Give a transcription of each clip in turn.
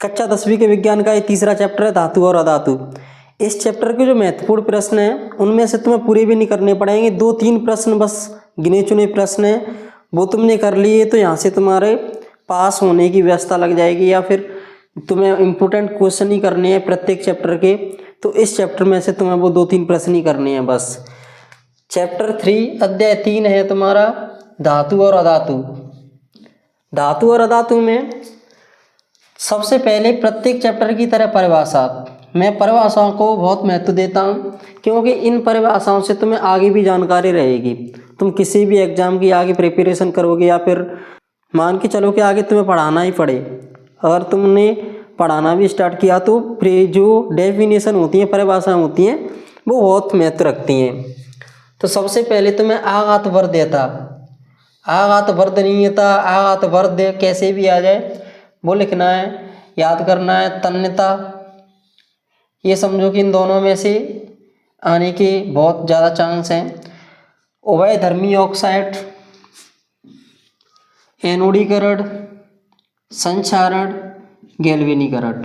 कक्षा 10वीं के विज्ञान का ये तीसरा चैप्टर है धातु और अधातु। इस चैप्टर के जो महत्वपूर्ण प्रश्न हैं उनमें से तुम्हें पूरे भी नहीं करने पड़ेंगे, 2-3 प्रश्न बस गिने चुने प्रश्न हैं, वो तुमने कर लिए तो यहाँ से तुम्हारे पास होने की व्यवस्था लग जाएगी, या फिर तुम्हें इम्पोर्टेंट क्वेश्चन ही करने हैं प्रत्येक चैप्टर के। तो इस चैप्टर में से तुम्हें वो 2-3 प्रश्न ही करने हैं बस। चैप्टर 3 अध्याय 3 है तुम्हारा धातु और अधातु। धातु और अधातु में सबसे पहले प्रत्येक चैप्टर की तरह परिभाषा, मैं परिभाषाओं को बहुत महत्व देता हूँ क्योंकि इन परिभाषाओं से तुम्हें आगे भी जानकारी रहेगी। तुम किसी भी एग्जाम की आगे प्रिपरेशन करोगे या फिर मान के चलो कि आगे तुम्हें पढ़ाना ही पड़े, अगर तुमने पढ़ाना भी स्टार्ट किया तो फिर जो डेफिनेशन होती हैं, परिभाषाएं होती हैं, वो बहुत महत्व रखती हैं। तो सबसे पहले तुम्हें आघात वर्ध्यता, आघात वर्धनीयता, आघात वर्ध्य कैसे भी आ जाए वो लिखना है, याद करना है। तन्यता, ये समझो कि इन दोनों में से आने के बहुत ज़्यादा चांस हैं। उभयधर्मी ऑक्साइड, एनोडीकरण, संक्षारण, गैल्वेनीकरण।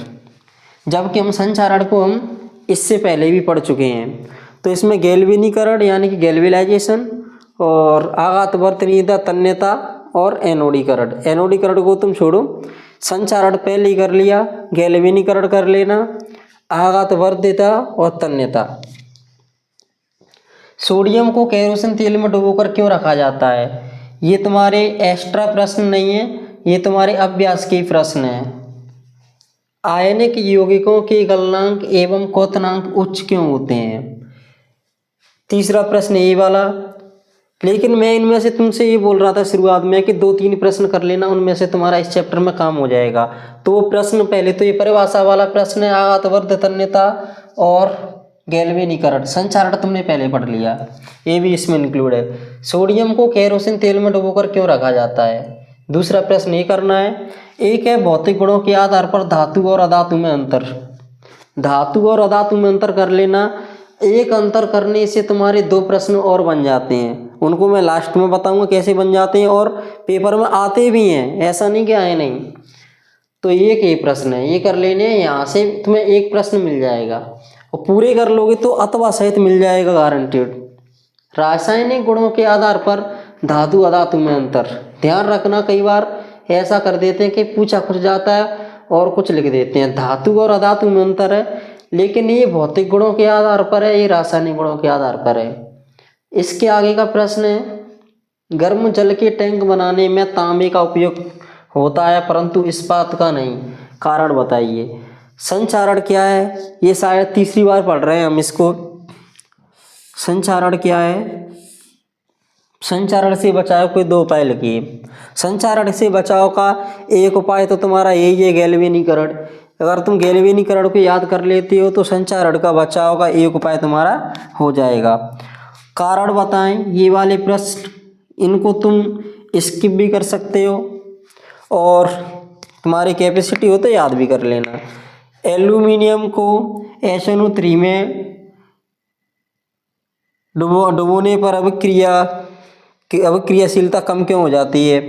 जबकि हम संक्षारण को हम इससे पहले भी पढ़ चुके हैं। तो इसमें गैल्वेनीकरण यानी कि गैल्वेलाइजेशन और आघात वर्धनीयता, तन्यता और एनोडीकरण। एनोडीकरण को तुम छोड़ो, संक्षारण पहले ही कर लिया, गैल्वेनीकरण कर लेना, आघात वर्ध्यता और तन्यता। सोडियम को केरोसिन तेल में डुबोकर क्यों रखा जाता है? ये तुम्हारे एक्स्ट्रा प्रश्न नहीं है, ये तुम्हारे अभ्यास के प्रश्न हैं। आयनिक यौगिकों के गलनांक एवं क्वथनांक उच्च क्यों होते हैं? तीसरा प्रश्न ये वाला। लेकिन मैं इनमें से तुमसे ये बोल रहा था शुरुआत में कि 2-3 प्रश्न कर लेना, उनमें से तुम्हारा इस चैप्टर में काम हो जाएगा। तो वो प्रश्न पहले तो ये परिभाषा वाला प्रश्न है, आघात वर्ध्य, तन्यता और गैल्वेनीकरण। संक्षारण तुमने पहले पढ़ लिया, ये भी इसमें इंक्लूड है। सोडियम को केरोसिन तेल में डुबोकर क्यों रखा जाता है? दूसरा प्रश्न ये करना है। एक है भौतिक गुणों के आधार पर धातु और अधातु में अंतर। धातु और अधातु में अंतर कर लेना। एक अंतर करने से तुम्हारे 2 प्रश्न और बन जाते हैं, उनको मैं लास्ट में बताऊंगा कैसे बन जाते हैं, और पेपर में आते भी हैं, ऐसा नहीं कि आए नहीं। तो एक ही प्रश्न है, ये कर लेने हैं, यहाँ से तुम्हें एक प्रश्न मिल जाएगा और पूरे कर लोगे तो अथवा सहित मिल जाएगा गारंटेड। रासायनिक गुणों के आधार पर धातु अधातु में अंतर। ध्यान रखना, कई बार ऐसा कर देते हैं कि पूछा कुछ जाता है और कुछ लिख देते हैं। धातु और अधातु में अंतर है, लेकिन ये भौतिक गुणों के आधार पर है, ये रासायनिक गुणों के आधार पर है। इसके आगे का प्रश्न है, गर्म जल के टैंक बनाने में तांबे का उपयोग होता है परंतु इस्पात का नहीं, कारण बताइए। संक्षारण क्या है? ये शायद तीसरी बार पढ़ रहे हैं हम इसको। संक्षारण क्या है? संक्षारण से बचाव के 2 उपाय लिखिए। संक्षारण से बचाव का एक उपाय तो तुम्हारा यही है, गैल्वेनीकरण। अगर तुम गैल्वेनीकरण को याद कर लेते हो तो संक्षारण का बचाव का एक उपाय तुम्हारा हो जाएगा। कारण बताएं, ये वाले प्रश्न, इनको तुम स्किप भी कर सकते हो और तुम्हारी कैपेसिटी हो तो याद भी कर लेना। एल्यूमिनियम को SnO3 में डुबोने पर अभिक्रियाशीलता कम क्यों हो जाती है?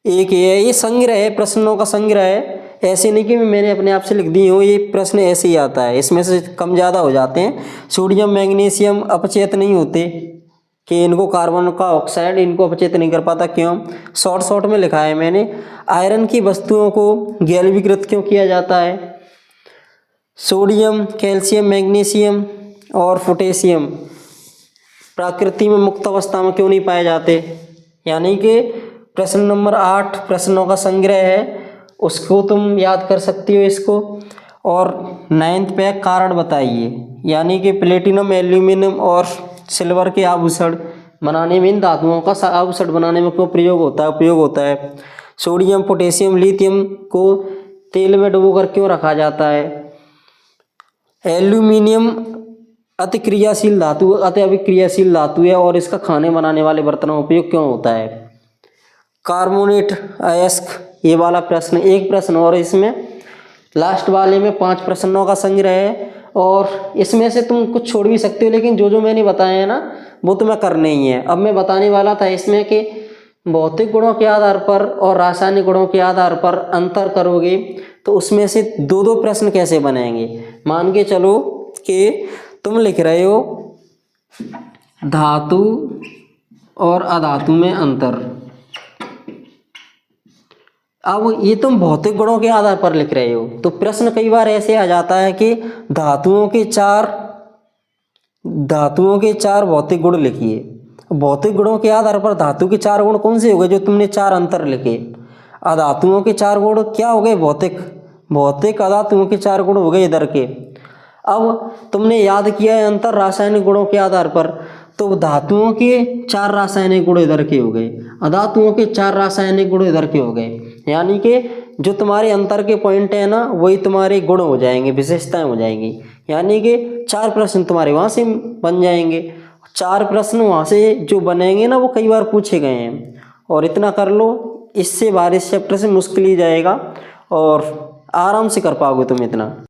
एक ये संग्रह है, प्रश्नों का संग्रह है, ऐसे नहीं कि मैंने अपने आप से लिख दी हो, ये प्रश्न ऐसे ही आता है, इसमें से कम ज़्यादा हो जाते हैं। सोडियम मैग्नीशियम अपचेत नहीं होते कि इनको कार्बन का ऑक्साइड इनको अपचेत नहीं कर पाता, क्यों? शॉर्ट में लिखा है मैंने। आयरन की वस्तुओं को गैल्वीकृत क्यों किया जाता है? सोडियम, कैल्शियम, मैग्नीशियम और पोटेशियम प्रकृति में मुक्त अवस्था में क्यों नहीं पाए जाते? यानी कि प्रश्न नंबर 8 प्रश्नों का संग्रह है, उसको तुम याद कर सकती हो इसको। और 9th पे कारण बताइए, यानी कि प्लेटिनम, एल्यूमिनियम और सिल्वर के आभूषण बनाने में, इन धातुओं का आभूषण बनाने में क्यों प्रयोग होता है, उपयोग होता है? सोडियम, पोटेशियम, लिथियम को तेल में डुबोकर क्यों रखा जाता है? एल्यूमिनियम अति क्रियाशील धातु, अति अभिक्रियाशील धातु है और इसका खाने बनाने वाले बर्तनों में उपयोग क्यों होता है? कार्बोनेट, अयस्क, ये वाला प्रश्न। एक प्रश्न और इसमें, लास्ट वाले में 5 प्रश्नों का संग्रह है और इसमें से तुम कुछ छोड़ भी सकते हो, लेकिन जो मैंने बताया है ना वो तुम्हें करने ही है। अब मैं बताने वाला था इसमें कि भौतिक गुणों के आधार पर और रासायनिक गुणों के आधार पर अंतर करोगे तो उसमें से दो दो प्रश्न कैसे बनेंगे। मान के चलो कि तुम लिख रहे हो धातु और अधातु में अंतर। अब ये तुम भौतिक गुणों के आधार पर लिख रहे हो, तो प्रश्न कई बार ऐसे आ जाता है कि धातुओं के चार भौतिक गुण लिखिए। भौतिक गुणों के आधार पर धातु के चार गुण कौन से हो गए जो तुमने चार अंतर लिखे। अधातुओं के चार गुण क्या हो गए, भौतिक अधातुओं के चार गुण हो गए इधर के। अब तुमने याद किया है अंतर रासायनिक गुणों के आधार पर, तो धातुओं के चार रासायनिक गुण इधर के हो गए, अधातुओं के चार रासायनिक गुण इधर के हो गए। यानी कि जो तुम्हारे अंतर के पॉइंट है ना, वही तुम्हारे गुण हो जाएंगे, विशेषताएं हो जाएंगी। यानी कि चार प्रश्न तुम्हारे वहाँ से बन जाएंगे। चार प्रश्न वहाँ से जो बनेंगे ना, वो कई बार पूछे गए हैं। और इतना कर लो, इससे बाहर इस चैप्टर से मुश्किल ही जाएगा और आराम से कर पाओगे तुम इतना।